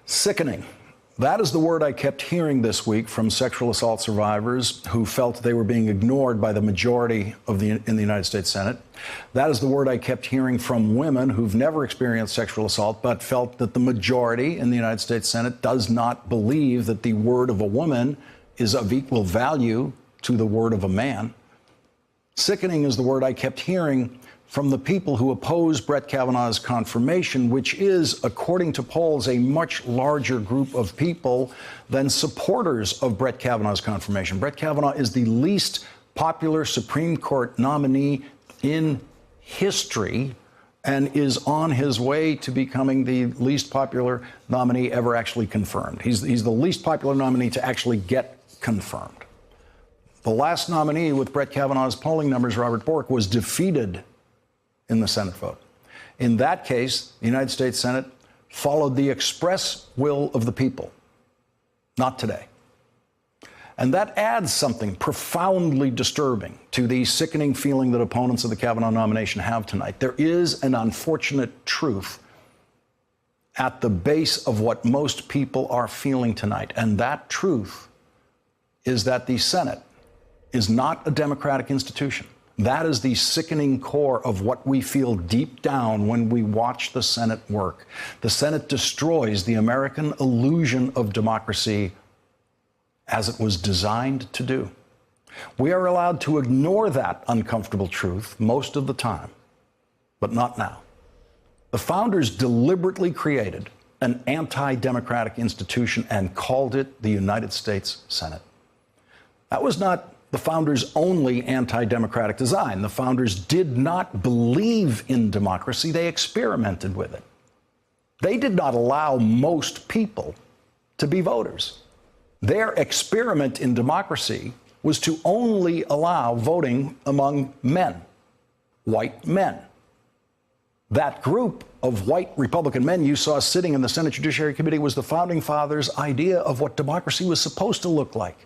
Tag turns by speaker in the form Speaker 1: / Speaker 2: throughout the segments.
Speaker 1: Sickening. That is the word I kept hearing this week from sexual assault survivors who felt they were being ignored by the majority in the United States Senate. That is the word I kept hearing from women who've never experienced sexual assault but felt that the majority in the United States Senate does not believe that the word of a woman is of equal value to the word of a man. Sickening is the word I kept hearing from the people who oppose Brett Kavanaugh's confirmation, which is, according to polls, a much larger group of people than supporters of Brett Kavanaugh's confirmation. Brett Kavanaugh is the least popular Supreme Court nominee in history and is on his way to becoming the least popular nominee ever actually confirmed. He's the least popular nominee to actually get confirmed. The last nominee with Brett Kavanaugh's polling numbers, Robert Bork, was defeated in the Senate vote. In that case, the United States Senate followed the express will of the people. Not today. And that adds something profoundly disturbing to the sickening feeling that opponents of the Kavanaugh nomination have tonight. There is an unfortunate truth at the base of what most people are feeling tonight. And that truth is that the Senate is not a democratic institution. That is the sickening core of what we feel deep down when we watch the Senate work. The Senate destroys the American illusion of democracy as it was designed to do. We are allowed to ignore that uncomfortable truth most of the time, but not now. The founders deliberately created an anti-democratic institution and called it the United States Senate. That was not the founders' only anti-democratic design. The founders did not believe in democracy. They experimented with it. They did not allow most people to be voters. Their experiment in democracy was to only allow voting among men, white men. That group of white Republican men you saw sitting in the Senate Judiciary Committee was the Founding Fathers' idea of what democracy was supposed to look like.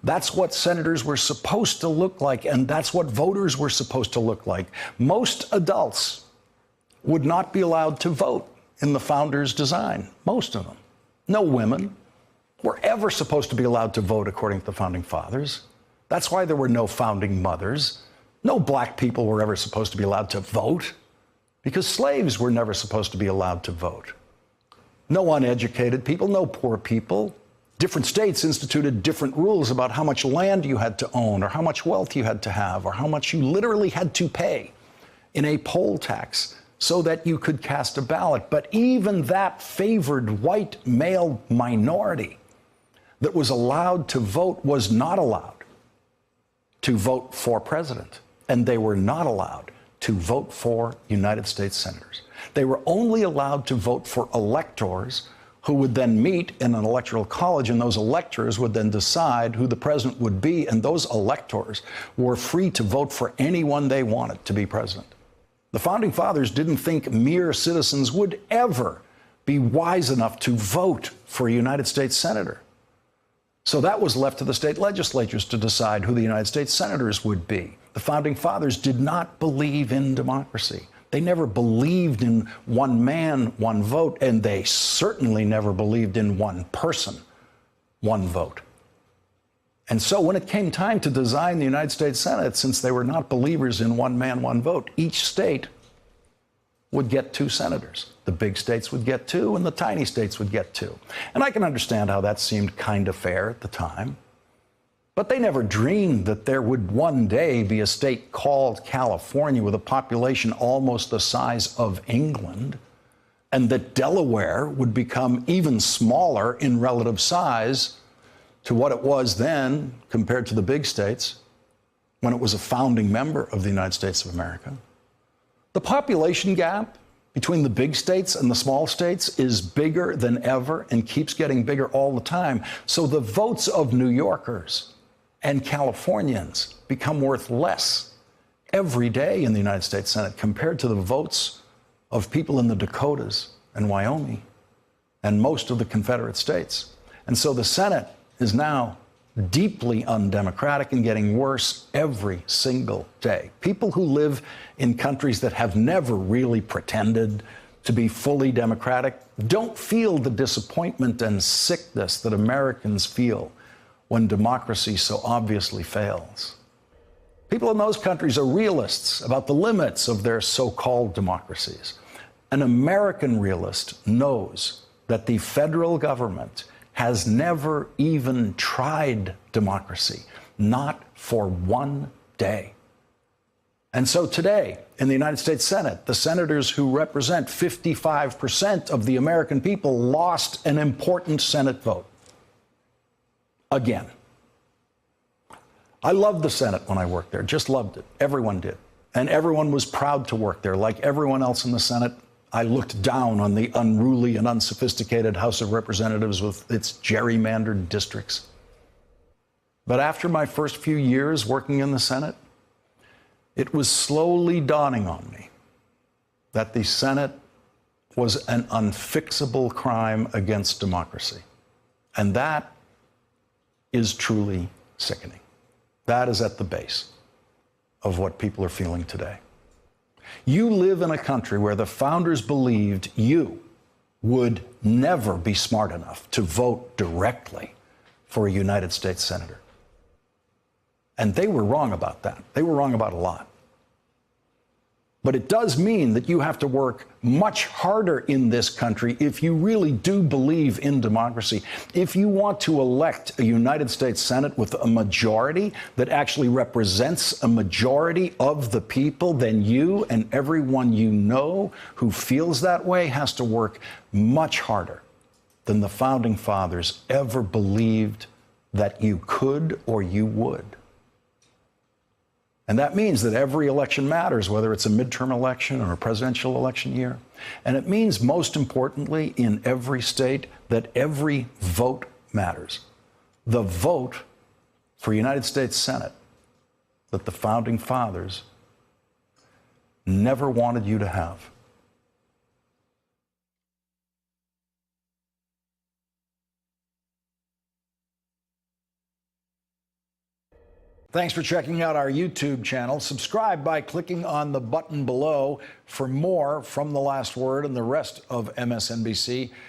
Speaker 1: That's what senators were supposed to look like, and that's what voters were supposed to look like. Most adults would not be allowed to vote in the founders' design, most of them. No women were ever supposed to be allowed to vote according to the Founding Fathers. That's why there were no founding mothers. No black people were ever supposed to be allowed to vote, because slaves were never supposed to be allowed to vote. No uneducated people, no poor people. Different states instituted different rules about how much land you had to own or how much wealth you had to have or how much you literally had to pay in a poll tax so that you could cast a ballot. But even that favored white male minority that was allowed to vote was not allowed to vote for president. And they were not allowed to vote for United States senators. They were only allowed to vote for electors who would then meet in an electoral college, and those electors would then decide who the president would be, and those electors were free to vote for anyone they wanted to be president. The Founding Fathers didn't think mere citizens would ever be wise enough to vote for a United States senator. So that was left to the state legislatures to decide who the United States senators would be. The Founding Fathers did not believe in democracy. They never believed in one man, one vote, and they certainly never believed in one person, one vote. And so when it came time to design the United States Senate, since they were not believers in one man, one vote, each state would get 2 senators. The big states would get 2, and the tiny states would get 2. And I can understand how that seemed kind of fair at the time. But they never dreamed that there would one day be a state called California with a population almost the size of England, and that Delaware would become even smaller in relative size to what it was then compared to the big states when it was a founding member of the United States of America. The population gap between the big states and the small states is bigger than ever and keeps getting bigger all the time. So the votes of New Yorkers and Californians become worth less every day in the United States Senate compared to the votes of people in the Dakotas and Wyoming and most of the Confederate states. And so the Senate is now deeply undemocratic and getting worse every single day. People who live in countries that have never really pretended to be fully democratic don't feel the disappointment and sickness that Americans feel when democracy so obviously fails. People in those countries are realists about the limits of their so-called democracies. An American realist knows that the federal government has never even tried democracy, not for one day. And so today, in the United States Senate, the senators who represent 55% of the American people lost an important Senate vote. Again. I loved the Senate when I worked there, just loved it. Everyone did. And everyone was proud to work there. Like everyone else in the Senate, I looked down on the unruly and unsophisticated House of Representatives with its gerrymandered districts. But after my first few years working in the Senate, it was slowly dawning on me that the Senate was an unfixable crime against democracy. And that is truly sickening. That is at the base of what people are feeling today. You live in a country where the founders believed you would never be smart enough to vote directly for a United States senator. And they were wrong about that. They were wrong about a lot. But it does mean that you have to work much harder in this country if you really do believe in democracy. If you want to elect a United States Senate with a majority that actually represents a majority of the people, then you and everyone you know who feels that way has to work much harder than the Founding Fathers ever believed that you could or you would. And that means that every election matters, whether it's a midterm election or a presidential election year. And it means, most importantly, in every state, that every vote matters. The vote for United States Senate that the Founding Fathers never wanted you to have. Thanks for checking out our YouTube channel. Subscribe by clicking on the button below for more from The Last Word and the rest of MSNBC.